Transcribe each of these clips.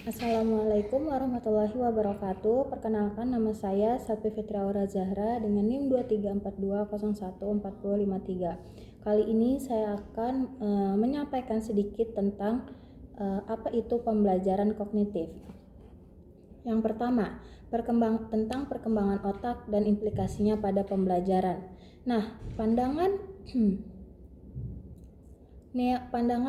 Assalamualaikum warahmatullahi wabarakatuh. Perkenalkan, nama saya Satfi Fitri Aura Zahra dengan NIM 2342014053. Kali ini saya akan menyampaikan sedikit tentang apa itu pembelajaran kognitif. Yang pertama, tentang perkembangan otak dan implikasinya pada pembelajaran. Nah, pandangan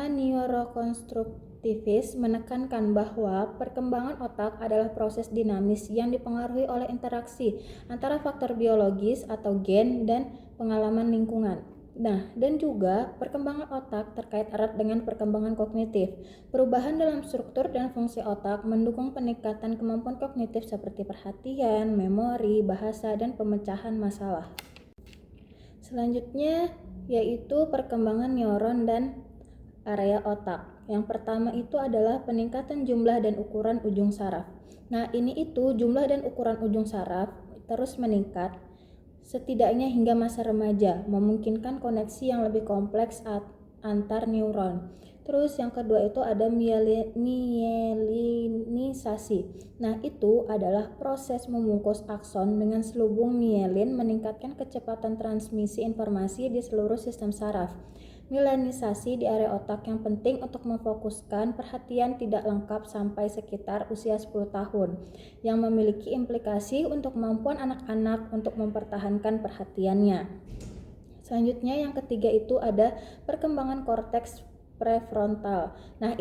neurokonstruktivis menekankan bahwa perkembangan otak adalah proses dinamis yang dipengaruhi oleh interaksi antara faktor biologis atau gen dan pengalaman lingkungan. Nah, dan juga perkembangan otak terkait erat dengan perkembangan kognitif. Perubahan dalam struktur dan fungsi otak mendukung peningkatan kemampuan kognitif seperti perhatian, memori, bahasa, dan pemecahan masalah. Selanjutnya yaitu perkembangan neuron dan area otak. Yang pertama itu adalah peningkatan jumlah dan ukuran ujung saraf. Nah, jumlah dan ukuran ujung saraf terus meningkat setidaknya hingga masa remaja, memungkinkan koneksi yang lebih kompleks antar neuron. Terus yang kedua itu ada mielinisasi. Nah, itu adalah proses membungkus akson dengan selubung mielin meningkatkan kecepatan transmisi informasi di seluruh sistem saraf. Mielinisasi di area otak yang penting untuk memfokuskan perhatian tidak lengkap sampai sekitar usia 10 tahun, yang memiliki implikasi untuk kemampuan anak-anak untuk mempertahankan perhatiannya. Selanjutnya yang ketiga itu ada perkembangan korteks prefrontal. Nah,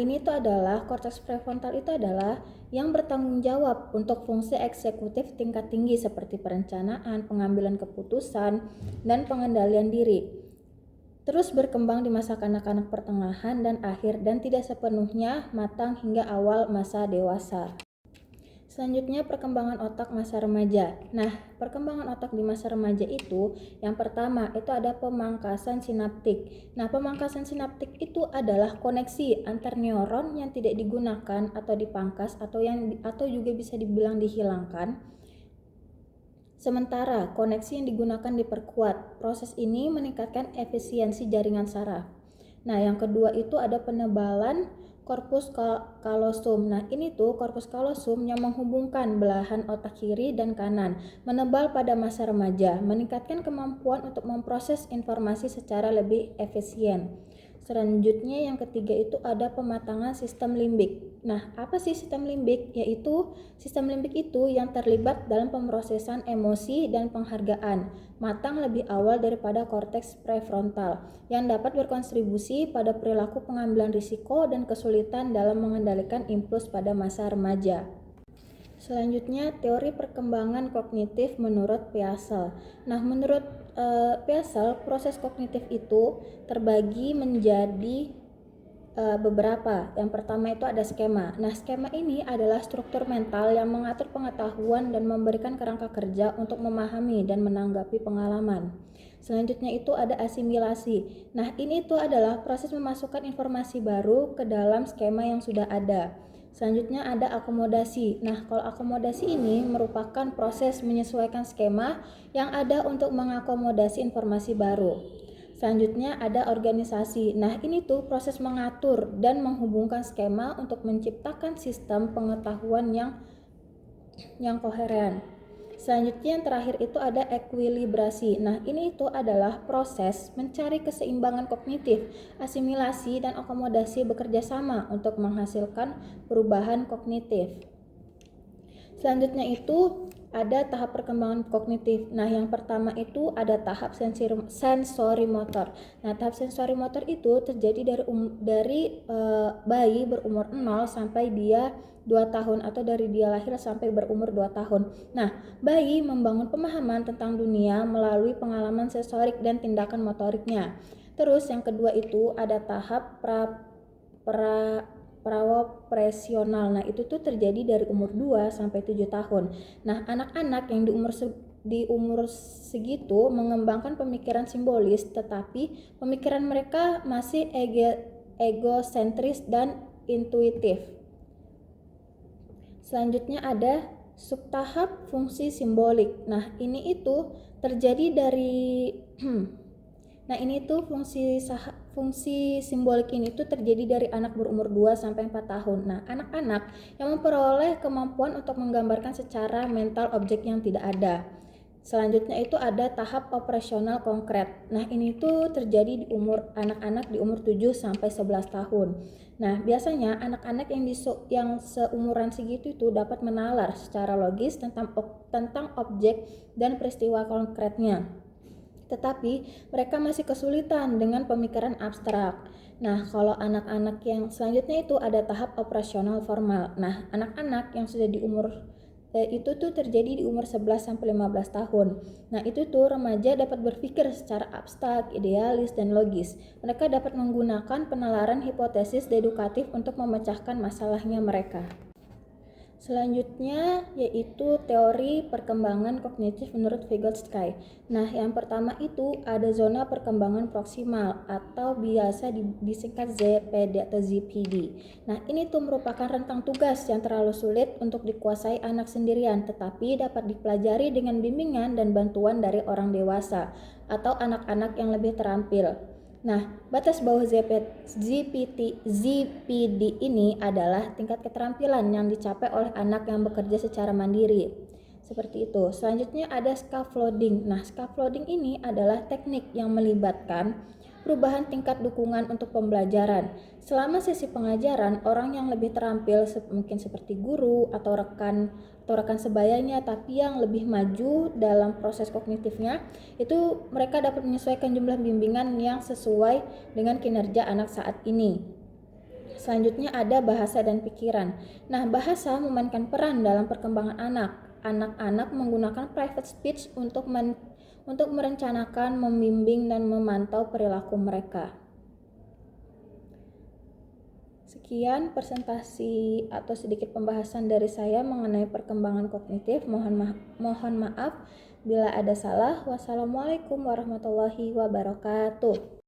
korteks prefrontal itu adalah yang bertanggung jawab untuk fungsi eksekutif tingkat tinggi seperti perencanaan, pengambilan keputusan, dan pengendalian diri. Terus berkembang di masa kanak-kanak pertengahan dan akhir dan tidak sepenuhnya matang hingga awal masa dewasa. Selanjutnya perkembangan otak masa remaja. Nah, perkembangan otak di masa remaja itu yang pertama itu ada pemangkasan sinaptik. Nah, pemangkasan sinaptik itu adalah koneksi antar neuron yang tidak digunakan atau dipangkas atau juga bisa dibilang dihilangkan. Sementara koneksi yang digunakan diperkuat. Proses ini meningkatkan efisiensi jaringan saraf. Nah, yang kedua itu ada penebalan korpus kalosum. Nah, korpus kalosum yang menghubungkan belahan otak kiri dan kanan, menebal pada masa remaja, meningkatkan kemampuan untuk memproses informasi secara lebih efisien. Selanjutnya yang ketiga itu ada pematangan sistem limbik. Nah, apa sih sistem limbik? Yaitu sistem limbik itu yang terlibat dalam pemrosesan emosi dan penghargaan, matang lebih awal daripada korteks prefrontal, yang dapat berkontribusi pada perilaku pengambilan risiko dan kesulitan dalam mengendalikan impuls pada masa remaja. Selanjutnya, teori perkembangan kognitif menurut Piaget. Nah, menurut Piaget, proses kognitif itu terbagi menjadi beberapa. Yang pertama itu ada skema. Nah, skema ini adalah struktur mental yang mengatur pengetahuan dan memberikan kerangka kerja untuk memahami dan menanggapi pengalaman. Selanjutnya itu ada asimilasi. Nah, ini adalah proses memasukkan informasi baru ke dalam skema yang sudah ada. Selanjutnya ada akomodasi. Nah, kalau akomodasi ini merupakan proses menyesuaikan skema yang ada untuk mengakomodasi informasi baru. Selanjutnya ada organisasi. Nah, proses mengatur dan menghubungkan skema untuk menciptakan sistem pengetahuan yang koheren. Selanjutnya yang terakhir itu ada ekuilibrasi. Nah, adalah proses mencari keseimbangan kognitif. Asimilasi dan akomodasi bekerja sama untuk menghasilkan perubahan kognitif. Selanjutnya itu ada tahap perkembangan kognitif. Nah, yang pertama itu ada tahap sensori motor. Nah, tahap sensori motor itu terjadi dari bayi berumur 0 sampai dia 2 tahun atau dari dia lahir sampai berumur 2 tahun. Nah, bayi membangun pemahaman tentang dunia melalui pengalaman sensorik dan tindakan motoriknya. Terus yang kedua itu ada tahap prawopresional. Nah, itu terjadi dari umur 2 sampai 7 tahun. Nah, anak-anak yang di umur segitu mengembangkan pemikiran simbolis, tetapi pemikiran mereka masih egosentris dan intuitif. Selanjutnya ada subtahap fungsi simbolik. Nah, terjadi dari fungsi simbolik ini tuh terjadi dari anak berumur 2 sampai 4 tahun. Nah, anak-anak yang memperoleh kemampuan untuk menggambarkan secara mental objek yang tidak ada. Selanjutnya itu ada tahap operasional konkret. Nah, ini tuh terjadi di umur anak-anak di umur 7 sampai 11 tahun. Nah, biasanya anak-anak yang seumuran segitu itu dapat menalar secara logis tentang objek dan peristiwa konkretnya. Tetapi mereka masih kesulitan dengan pemikiran abstrak. Nah, kalau anak-anak yang selanjutnya itu ada tahap operasional formal. Nah, anak-anak yang sudah di umur itu tuh terjadi di umur 11 sampai 15 tahun. Nah, itu tuh remaja dapat berpikir secara abstrak, idealis, dan logis. Mereka dapat menggunakan penalaran hipotesis dedukatif untuk memecahkan masalahnya mereka. Selanjutnya yaitu teori perkembangan kognitif menurut Vygotsky. Nah, yang pertama itu ada zona perkembangan proksimal atau biasa disingkat ZPD atau ZPD. Nah, ini tuh merupakan rentang tugas yang terlalu sulit untuk dikuasai anak sendirian, tetapi dapat dipelajari dengan bimbingan dan bantuan dari orang dewasa atau anak-anak yang lebih terampil. Nah, batas bawah ZPD ini adalah tingkat keterampilan yang dicapai oleh anak yang bekerja secara mandiri. Seperti itu. Selanjutnya ada scaffolding. Nah, scaffolding ini adalah teknik yang melibatkan perubahan tingkat dukungan untuk pembelajaran. Selama sesi pengajaran, orang yang lebih terampil mungkin seperti guru atau rekan sebayanya tapi yang lebih maju dalam proses kognitifnya, itu mereka dapat menyesuaikan jumlah bimbingan yang sesuai dengan kinerja anak saat ini. Selanjutnya ada bahasa dan pikiran. Nah, bahasa memainkan peran dalam perkembangan anak. Anak-anak menggunakan private speech untuk merencanakan, membimbing, dan memantau perilaku mereka. Sekian presentasi atau sedikit pembahasan dari saya mengenai perkembangan kognitif. Mohon maaf bila ada salah. Wassalamualaikum warahmatullahi wabarakatuh.